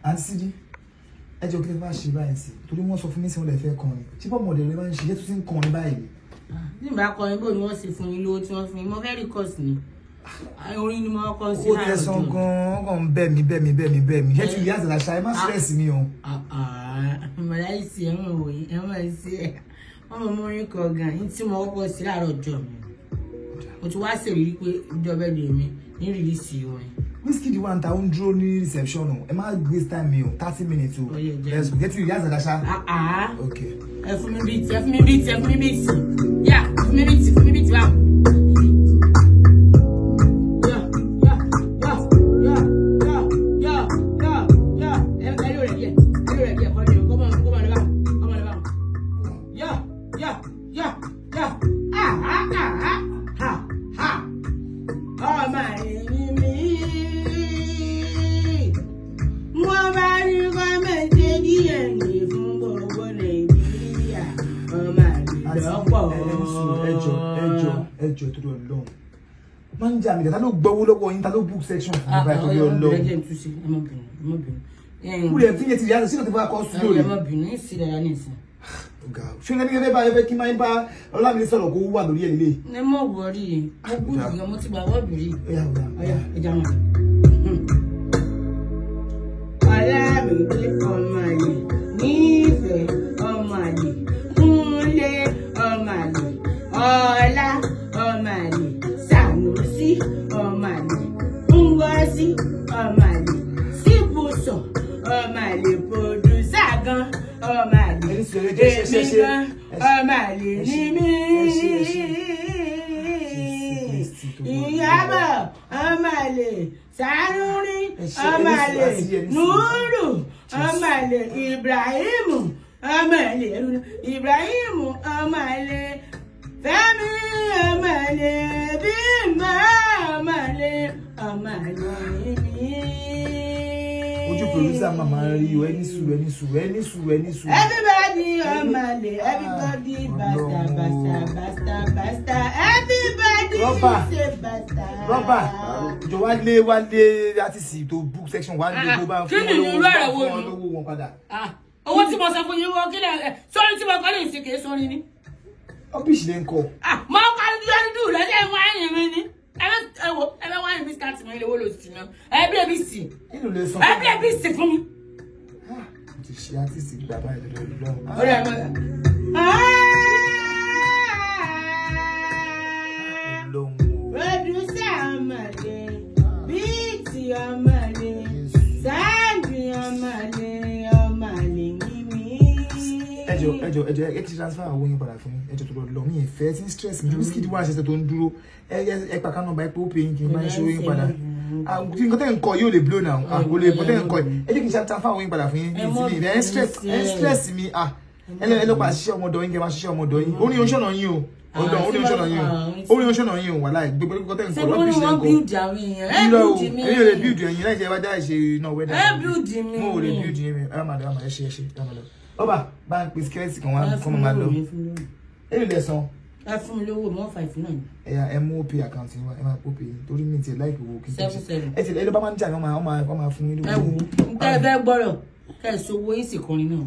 Aunty Sidi, ẹ jọ kí lè bá ṣe báyìí sí. Torí wọ́n sọ fún mi sí wọ́n lè fẹ́ kọrin. Ṣé bọ́ mọ̀dẹ̀ lè máa ń ṣe, yẹ́ tó ti ń kọrin báyìí. Ní bá kọrin bó ni wọ́n ṣe fún yín lówó tí wọ́n fún yín. Mo fẹ́ rí course ni. Orin ni mo kọ́ sí láàárọ̀. Ó tẹ̀sán gan-an bẹ́ mi. Ṣé ti ìyá àtàlàṣà ẹ má stress mi o. Mọ̀lá ìsì ẹ̀wọ̀n òye, ẹ̀wọ̀n ìsì ẹ̀. Wọ́n mọ̀ mọ́rin kọ gan ní tí mo kọ́ sí láàárọ̀ ọjọ́ mi. Mo ti wá ṣèlérí pé ìjọba ẹ̀dẹ̀ mi ní rìlíìsì orin. Whiskey the one ta ń dúró ní reception o. Ẹ má waste time mi o. 30 minutes o. Let's go. Get to ìyá àtàlàṣà. Okay. Ẹ fún mi beat. Yeah, fún mi beat báwo. Ẹjọ́ tó lọ lọ. Man jà mí ta ló gbowó lọ́wọ́ yín ta ló book section fún mi báyìí tó lọ lọ. Kúrẹ́ tí yẹ ti yá sí ló ti bá kọ́ studio rẹ̀. Ṣé ní ẹgbẹ́ bá ẹgbẹ́ kí máa ń bá Ọlámi sọ̀rọ̀ kó wà lórí ẹ̀ nílé. Ẹ mọ̀ wọ́rí mo kú ìgbà mo ti gbà wọ́ọ̀dù rí. Ẹja mọ̀. Ọlámi tí ọmọ àlè nífẹ̀ẹ́ ọmọ àlè Kúnlé ọmọ àlè Ọlá ọmọ àlè Sànúsí ọmọ àlè Ngozi ọmọ àlè Síbùsọ̀ ọmọ àlè Pòdùsà gan ọmọ àlè èmi gan ọmọ àlè ní mí Ìyábọ̀ ọmọ àlè Sànúrí ọmọ àlè Núrù ọmọ àlè Ibrahimu ọmọ àlè Ibrahimu ọmọ àlè Fẹ́mi ọmọ àlè Bímbọ́ ọmọ àlè mi. Ojú producer mama rí o ẹni sùúrù. Everybody ọmọ àlè, everybody basta. Everybody say basta. Rọ́bà jọ wálé láti sì tó book section wálé tó bá fún wọn lówó wọn padà. Owó tí mo sọ fún yín wọ́n kílẹ̀ sórí tí mo kọ́ lè ṣe kìí sórí ni. Ọ́bíṣì lè ń kọ́. Mo kọ́ dúdú lọ́jọ́ ìwáyìn mi ni. Ẹbẹ wáyìn mi start mọ́ ilé owó lòsì náà. Ẹbí sì. Nínú lè sọ. Ẹbí sì fún mi. Mo ti ṣe àtìsí bàbá ìdọ̀dọ̀ lọ́wọ́. Orí ẹ̀ mọ́. Producer ọmọdé, bíìtì ọmọdé, sáàdì ọmọdé ní mi. Ẹjọ́ ẹ ti transfer owó yín padà fún mi. Ẹjọ́ tó lọ mí ìfẹ́ tí ń stress mi. Whiskey wà ṣẹ̀ṣẹ̀ tó ń dúró. Ẹ pàkà nọ́mbà ẹ pé ó pè yín kí n bá ń ṣe owó yín padà. Nǹkan tẹ́ ń kọ yóò lè blow now. Kò lè nǹkan tẹ́ ń kọ ẹ jẹ́ kí n ṣe transfer owó yín padà fún yín. Ẹ stress mi. Ẹ lọ pa ṣiṣẹ́ ọmọdọ̀ yín kẹ́ máa ṣiṣẹ́ ọmọdọ̀ yín. Ó ní oṣooṣàn yín o. Orí oṣooṣàn yín o wà láì gbogbo nǹkan tẹ́ ń kọ lọ́bí ṣe ń kọ. Ẹ̀yin ò lè build ẹ̀yin láì jẹ́ wájà ìṣe náà wẹ́dà. Mo ò lè build yín mi. Ẹ ṣe ọba bá ń pè skẹ́ẹ̀tì kan wá fún mi máa lọ. Èyí lè san. Ẹ fún mi lówó mọ́ 5 náà. Ẹ mú OP account yín wá ẹ máa pò pé torí mi ti láìpẹ́ owó kí n tẹ̀sí. 7. Ẹ ti lè bá máa ń jà wọ́n máa fún yín lówó. Ẹ wò ń tẹ́ ẹ fẹ́ gbọ́rọ̀ kẹ́ ẹ sọ owó yín sì kọrin náà.